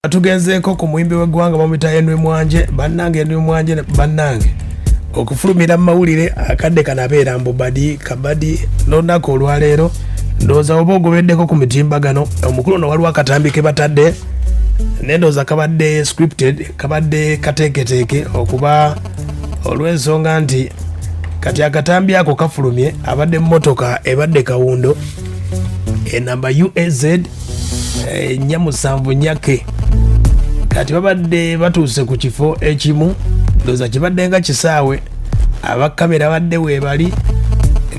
Tugenzeeko ku muyimbi w'eggwanga bamuyita Henry Mwanje bannange Henry Mwanje bannange okufulumira mu mawulire akadde kanabeera mbu badi kabadi n'olunaku olwaleero ndowooza oba ogobeddeko ku mitimbagano omukulu ono waliwo akatambi ke batadde nendowooza kabadde scripted kabadde kateeketeeke okuba olw'ensonga nti kati akatambi ako kafulumye abadde mmotoka ebadde kawundo enamba UAZ nyamusanvu nyake kati babadde batuuse ku kifo ekimu ndowooza kibadde nga kisaawe abakamera badde weebali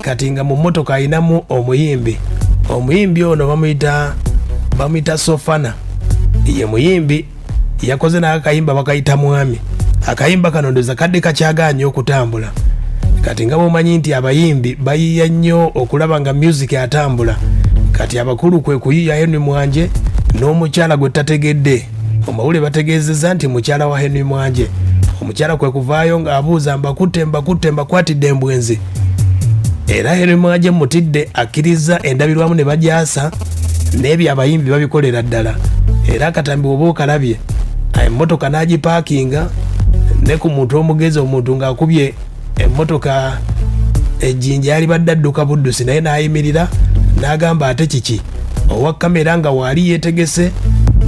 kati nga mu mmotoka ayinamu omuyimbi ono bamuyita Sofana ye muyimbi yakoze n'akayimba bakayita Mwami akayimba kano ndowooza kadde kakyagaanye okutambula kati nga bomanyi nti abayimbi bayiya nnyo okulaba nga music atambula kati abakulu kwe kuyiya Henry Mwanje n'omukyala gwe tategedde omawule bategeezezza nti mukyala wa Henry Mwanje omukyala kwe kuvaayo ng'abuuza mbakutte mbakwatidde embwenzi era Henry Mwanje mutidde akkiriza endabirwamu ne bagyasa n'ebyo abayimbi babikolera ddala era akatambi oba okalabye emmotoka n'agipaakinga ne ku muntu omugezi omuntu ng'akubye emmotoka ejjinja yali badde adduka buddusi naye n'ayimirira n'agamba ate kiki owa kamera nga waali yeetegese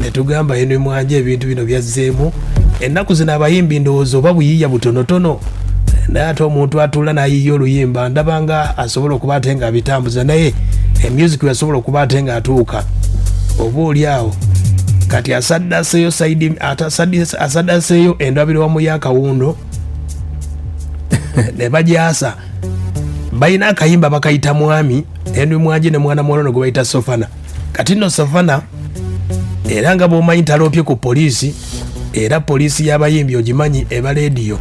ne tugamba Henry Mwanje ebintu bino byazzeemu ennaku zino abayimbi ndowooza oba buyiiya butonotono naye ate omuntu atuula n'ayiiya oluyimba ndaba nga asobola okuba ate nga abitambuza naye emusic yasobola okuba ate nga atuuka oba oli awo kati asaddaseeyo endabirwamu y'akawundo ne bagyasa balina akayimba bakayita Mwami Henry Mwanje ne mwana muwala gwe bayita Sofana kati nno Sofana era nga bw'omanyi taloopye ku poliisi era poliisi y'abayimbi ogimanyi eba leediyo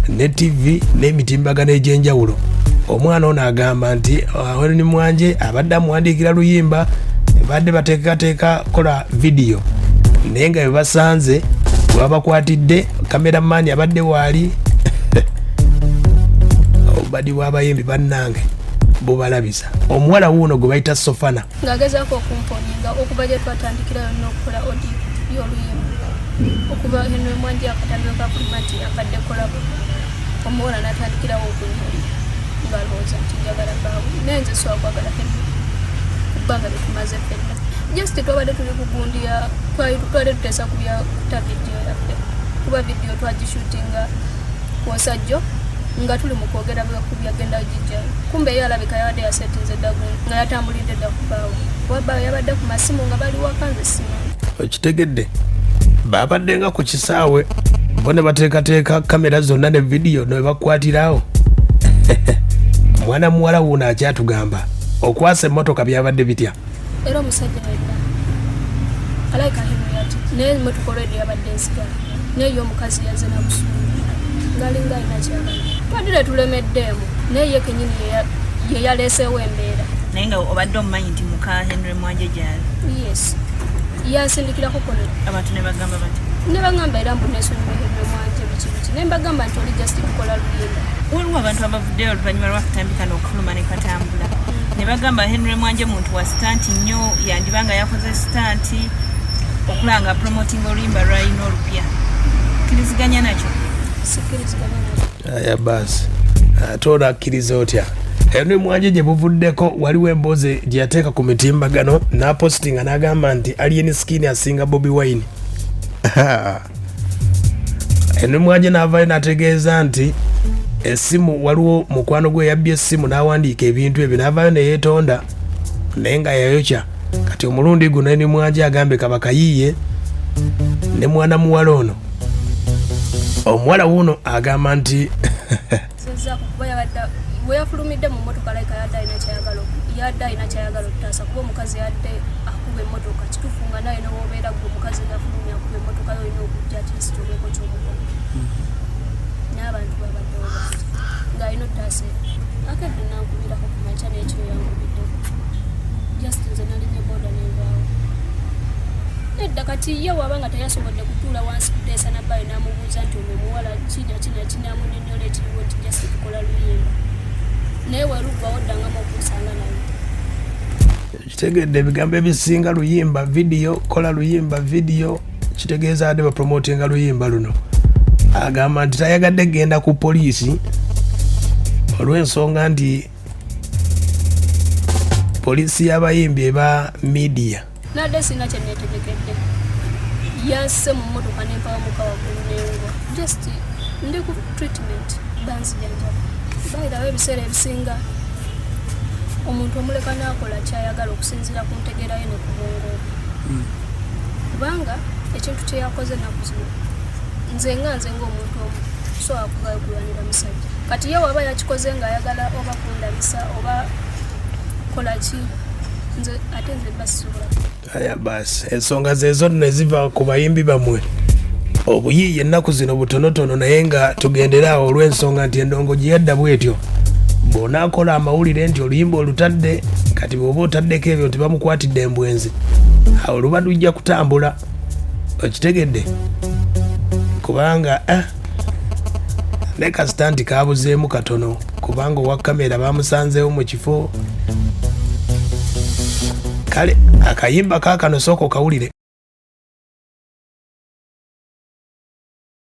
ne TV n'emitimbagano egy'enjawulo omwana ono agamba nti Henry Mwanje abadde amuwandiikira luyimba badde bateekateeka kola vidiyo naye nga bebasanze babakwatidde kameramaani abadde waali obadi bw'abayimbi bannange bubalabisa omuwala wuuno gwe bayita Sofana ng'agezaako okumponinga okuva gye twatandikirayo n'okukola odi y'oluyimba okuva Henry Mwanje akatambi okafuluma nti akadde kolabo omuwala n'atandikirawo okunyoli ng'alowooza nti njagala baawe naye nze swakwagala Henry ku bbanga lye tumaze ffenna just twabadde tuli kugundiya twali tuteesa kuta vidiyo yaffe kuba vidiyo twagishutinga wasajjo nga tuli mu kwogera byagenda gijja kumbe ye alabika yabadde yasetinze ddagu nga yatambulidde dda ku bbaawe wabbaawe yabadde ku masimu nga bali wakanze simanyi okitegedde babadde nga ku kisaawe bo ne bateekateeka kamera zonna ne vidiyo ne bakwatirawo mwana muwala wuuno akyatugamba okwasa emmotoka byabadde bitya era omusajja yalina alayika Henry ati naye emmotoka olwedde yabadde nsigala naye omukazi yazze na busuulu ngalinga alina kyagala twadire tulemeddeemu naye ye kenyini ye yaleeseewo embeera naye nga obadde omumanyi nti muka Henry Mwanje gyali yes yansindikirako kolera abantu ne bagamba bati ne bagamba era mbu neesonyiwa Henry Mwanje biki ne mbagamba nti oli just kukola luyimba waliwo abantu abavuddeyo oluvannyuma lwakatambika n'okufuluma ne katambula ne bagamba Henry Mwanje muntu wa sitanti nnyo yandiba nga yakoze sitanti okulaba nga promoting oluyimba lwalina olupya kkiriziganya nakyo sikkiriziganya nakyo aya basi ate olakkiriza otya Henry Mwanje gye buvuddeko waliwo emboozi gye yateeka ku mitimbagano n'apositinga n'agamba nti alien skin asinga Bobi Wine Henry Mwanje n'avaayo n'ategeeza nti essimu waliwo mukwano gwe yabbye essimu n'awandiika ebintu ebyo n'avaayo ne yeetonda naye nga yayokya kati omulundi guno Henry Mwanje agambe kabakayiiye ne mwana muwala ono omuwala wuuno agamba nti bwe yafulumidde mu mmotoka layika yadde alina kyayagala okutaasa kuba omukazi yadde akuba emmotoka kituufu nga naye nowobeera gwe omukazi ngafulumya akuba emmotoka yo olina okujja tisitoleko kyomukola naye abantu babadde obangi ng'alina ottaasa akedde nankubirako ku makya n'ekiro yankubiddeko just nze nalinye boda nenvaawo edda kati ye waba nga teyasobodde kutuula wansi kuteesa nabbayo n'amubuuza nti ono omuwala kinamunenyola ekiriwo nti just tukola luyimba naye weluggwawo ddangamu okusanga naye kitegedde ebigambo ebisinga luyimba vidiyo kola luyimba vidiyo kitegeeza ade bapromotinga luyimba luno agamba nti tayagadde genda ku poliisi olw'ensonga nti poliisi y'abayimbi eba media nadde sina kye neetegekedde yasse mu mmotoka nempawa mukawa gulunengo just ndi ku treatment banzijanjaba bayirawo ebiseera ebisinga omuntu omuleka n'akola kyayagala okusinziira ku ntegeerayo ne ku bwongo kubanga ekintu kye yakoze ennaku zino nze ng'omuntu omu so akugayo kulwanira musajja kati ye waba yakikoze ng'ayagala oba kundabisa oba kola ki nze ate nze basisobola aya basi ensonga zezo ne ziva ku bayimbi bamwe obuyiiye ennaku zino butonotono naye nga tugenderaawo olw'ensonga nti endongo gye yadda bwetyo bw'onaakola amawulire nti oluyimba olutadde kati bw'oba otaddeko ebyo tebamukwatidde embwenzi awo luba lujja kutambula okitegedde kubanga ne kasita nti kabuzeemu katono kubanga owa kamera bamusanzeewo mu kifo kale akayimba kaakano sooka okawulire